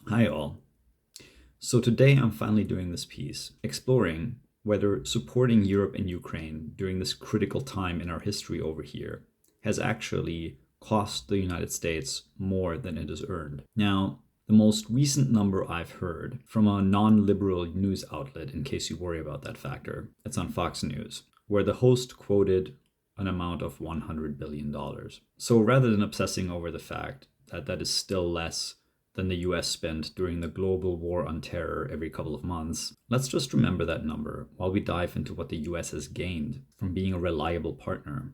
Hi all. So today I'm finally doing this piece, exploring whether supporting Europe and Ukraine during this critical time in our history over here has actually cost the United States more than it has earned. Now, the most recent number I've heard from a non-liberal news outlet, in case you worry about that factor, it's on Fox News, where the host quoted an amount of $100 billion. So rather than obsessing over the fact that that is still less than the US spent during the global war on terror every couple of months, let's just remember that number while we dive into what the US has gained from being a reliable partner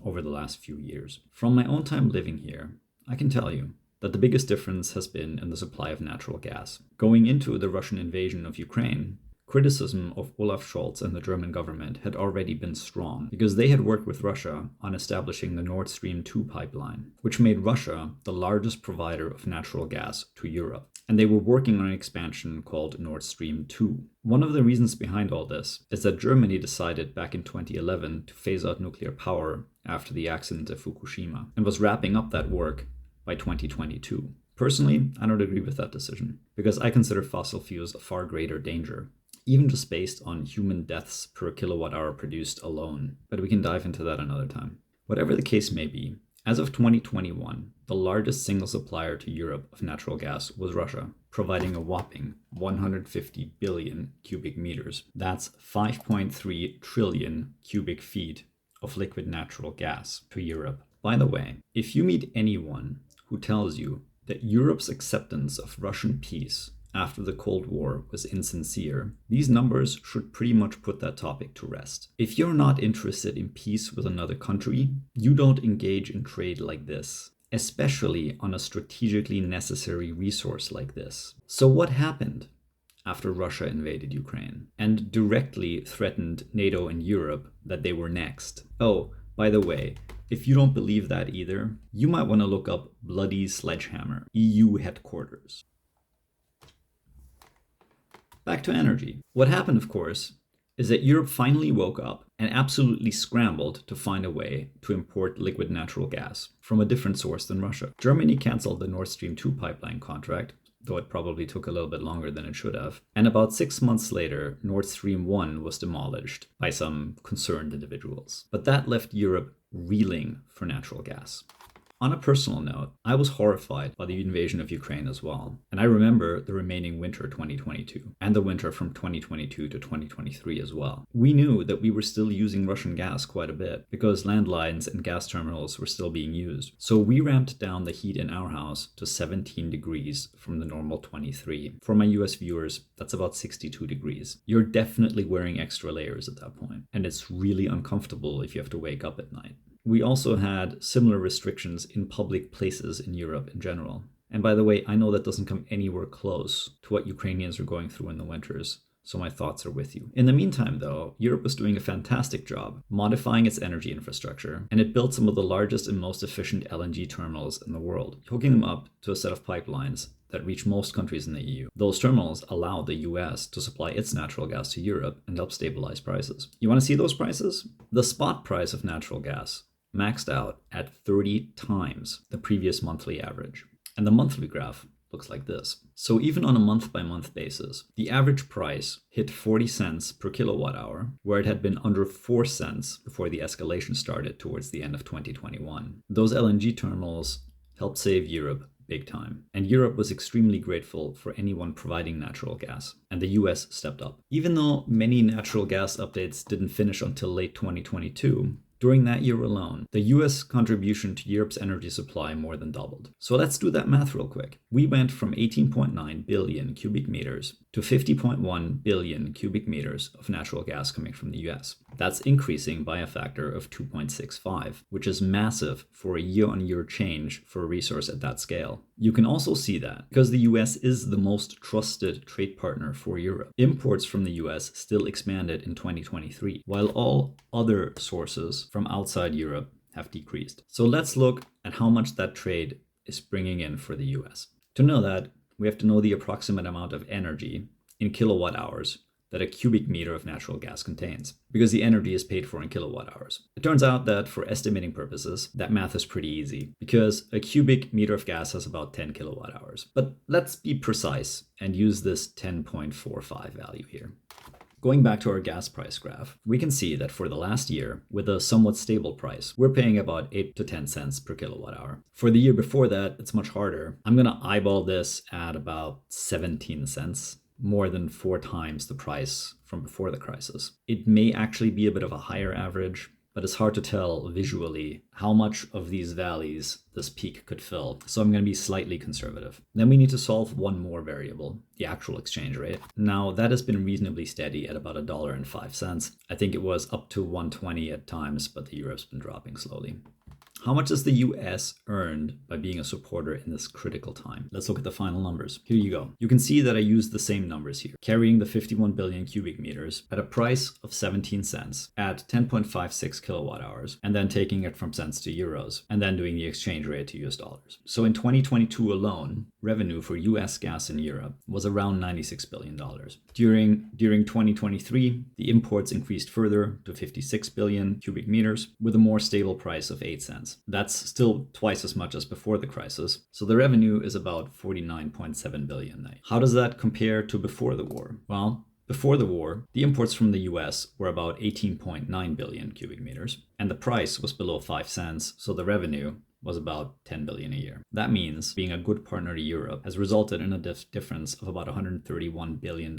over the last few years. From my own time living here, I can tell you that the biggest difference has been in the supply of natural gas. Going into the Russian invasion of Ukraine, criticism of Olaf Scholz and the German government had already been strong because they had worked with Russia on establishing the Nord Stream 2 pipeline, which made Russia the largest provider of natural gas to Europe. And they were working on an expansion called Nord Stream 2. One of the reasons behind all this is that Germany decided back in 2011 to phase out nuclear power after the accident at Fukushima and was wrapping up that work by 2022. Personally, I don't agree with that decision because I consider fossil fuels a far greater danger, even just based on human deaths per kilowatt hour produced alone. But we can dive into that another time. Whatever the case may be, as of 2021, the largest single supplier to Europe of natural gas was Russia, providing a whopping 150 billion cubic meters. That's 5.3 trillion cubic feet of liquid natural gas to Europe. By the way, if you meet anyone who tells you that Europe's acceptance of Russian peace after the Cold War was insincere, these numbers should pretty much put that topic to rest. If you're not interested in peace with another country, you don't engage in trade like this, especially on a strategically necessary resource like this. So what happened after Russia invaded Ukraine and directly threatened NATO and Europe that they were next? Oh, by the way, if you don't believe that either, you might want to look up Bloody Sledgehammer, EU headquarters. Back to energy. What happened, of course, is that Europe finally woke up and absolutely scrambled to find a way to import liquid natural gas from a different source than Russia. Germany canceled the Nord Stream 2 pipeline contract, though it probably took a little bit longer than it should have. And about 6 months later, Nord Stream 1 was demolished by some concerned individuals. But that left Europe reeling for natural gas. On a personal note, I was horrified by the invasion of Ukraine as well. And I remember the remaining winter 2022 and the winter from 2022 to 2023 as well. We knew that we were still using Russian gas quite a bit because landlines and gas terminals were still being used. So we ramped down the heat in our house to 17 degrees from the normal 23. For my US viewers, that's about 62 degrees. You're definitely wearing extra layers at that point, and it's really uncomfortable if you have to wake up at night. We also had similar restrictions in public places in Europe in general. And by the way, I know that doesn't come anywhere close to what Ukrainians are going through in the winters, so my thoughts are with you. In the meantime, though, Europe was doing a fantastic job modifying its energy infrastructure, and it built some of the largest and most efficient LNG terminals in the world, hooking them up to a set of pipelines that reach most countries in the EU. Those terminals allow the US to supply its natural gas to Europe and help stabilize prices. You want to see those prices? The spot price of natural gas maxed out at 30 times the previous monthly average. And the monthly graph looks like this. So even on a month-by-month basis, the average price hit 40 cents per kilowatt hour, where it had been under 4 cents before the escalation started towards the end of 2021. Those LNG terminals helped save Europe big time. And Europe was extremely grateful for anyone providing natural gas. And the US stepped up. Even though many natural gas updates didn't finish until late 2022, during that year alone, the US contribution to Europe's energy supply more than doubled. So let's do that math real quick. We went from 18.9 billion cubic meters to 50.1 billion cubic meters of natural gas coming from the US. That's increasing by a factor of 2.65, which is massive for a year-on-year change for a resource at that scale. You can also see that because the US is the most trusted trade partner for Europe. Imports from the US still expanded in 2023, while all other sources from outside Europe have decreased. So let's look at how much that trade is bringing in for the US. To know that, we have to know the approximate amount of energy in kilowatt hours that a cubic meter of natural gas contains, because the energy is paid for in kilowatt hours. It turns out that for estimating purposes, that math is pretty easy, because a cubic meter of gas has about 10 kilowatt hours. But let's be precise and use this 10.45 value here. Going back to our gas price graph, we can see that for the last year, with a somewhat stable price, we're paying about 8 to 10 cents per kilowatt hour. For the year before that, it's much harder. I'm going to eyeball this at about 17 cents, more than 4 times the price from before the crisis. It may actually be a bit of a higher average, but it's hard to tell visually how much of these valleys this peak could fill. So I'm going to be slightly conservative. Then we need to solve one more variable, the actual exchange rate. Now that has been reasonably steady at about $1.05. I think it was up to 1.20 at times, but the euro's been dropping slowly. How much has the US earned by being a supporter in this critical time? Let's look at the final numbers. Here you go. You can see that I used the same numbers here, carrying the 51 billion cubic meters at a price of 17 cents at 10.56 kilowatt hours, and then taking it from cents to euros, and then doing the exchange rate to US dollars. So in 2022 alone, revenue for US gas in Europe was around $96 billion. During 2023, the imports increased further to 56 billion cubic meters with a more stable price of 8 cents. That's still twice as much as before the crisis. So the revenue is about 49.7 billion. How does that compare to before the war? Well, before the war, the imports from the US were about 18.9 billion cubic meters, and the price was below 5 cents, so the revenue was about 10 billion a year. That means being a good partner to Europe has resulted in a difference of about $131 billion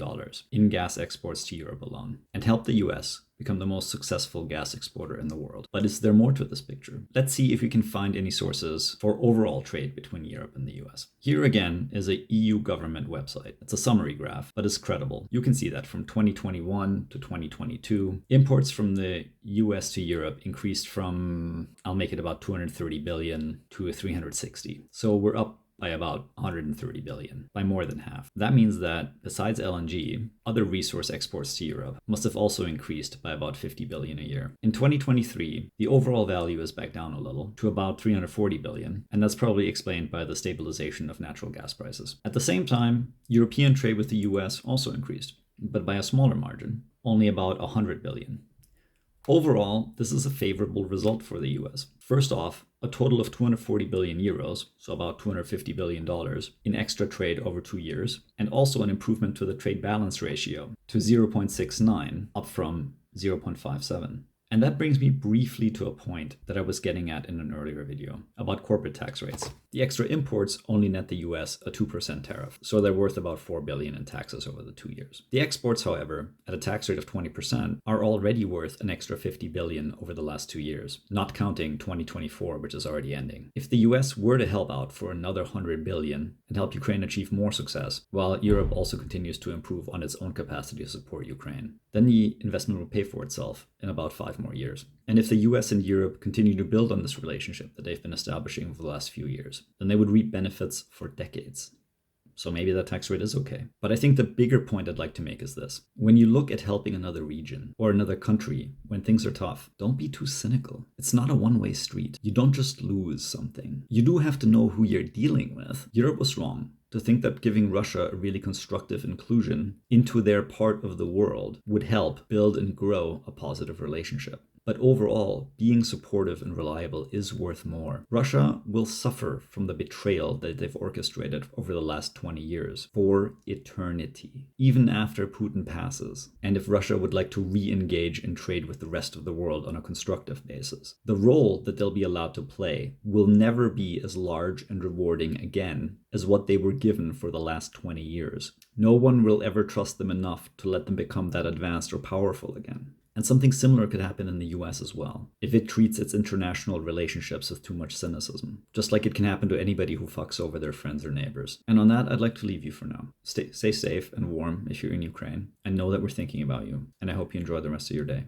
in gas exports to Europe alone, and helped the US become the most successful gas exporter in the world. But is there more to this picture? Let's see if we can find any sources for overall trade between Europe and the US. Here again is a EU government website. It's a summary graph, but it's credible. You can see that from 2021 to 2022, imports from the US to Europe increased from, I'll make it about 230 billion to 360. So we're up by about 130 billion, by more than half. That means that besides LNG, other resource exports to Europe must have also increased by about 50 billion a year. In 2023, the overall value is back down a little to about 340 billion, and that's probably explained by the stabilization of natural gas prices. At the same time, European trade with the US also increased, but by a smaller margin, only about 100 billion. Overall, this is a favorable result for the US. First off, a total of 240 billion euros, so about $250 billion, in extra trade over 2 years, and also an improvement to the trade balance ratio to 0.69, up from 0.57. And that brings me briefly to a point that I was getting at in an earlier video about corporate tax rates. The extra imports only net the US a 2% tariff, so they're worth about $4 billion in taxes over the 2 years. The exports, however, at a tax rate of 20%, are already worth an extra $50 billion over the last 2 years, not counting 2024, which is already ending. If the US were to help out for another $100 billion and help Ukraine achieve more success, while Europe also continues to improve on its own capacity to support Ukraine, then the investment will pay for itself in about 5 more years. And if the US and Europe continue to build on this relationship that they've been establishing over the last few years, then they would reap benefits for decades. So maybe that tax rate is okay. But I think the bigger point I'd like to make is this. When you look at helping another region or another country when things are tough, don't be too cynical. It's not a one-way street. You don't just lose something. You do have to know who you're dealing with. Europe was wrong to think that giving Russia a really constructive inclusion into their part of the world would help build and grow a positive relationship. But overall, being supportive and reliable is worth more. Russia will suffer from the betrayal that they've orchestrated over the last 20 years for eternity, even after Putin passes. And if Russia would like to re-engage in trade with the rest of the world on a constructive basis, the role that they'll be allowed to play will never be as large and rewarding again as what they were given for the last 20 years. No one will ever trust them enough to let them become that advanced or powerful again. And something similar could happen in the US as well, if it treats its international relationships with too much cynicism, just like it can happen to anybody who fucks over their friends or neighbors. And on that, I'd like to leave you for now. Stay safe and warm if you're in Ukraine, and know that we're thinking about you, and I hope you enjoy the rest of your day.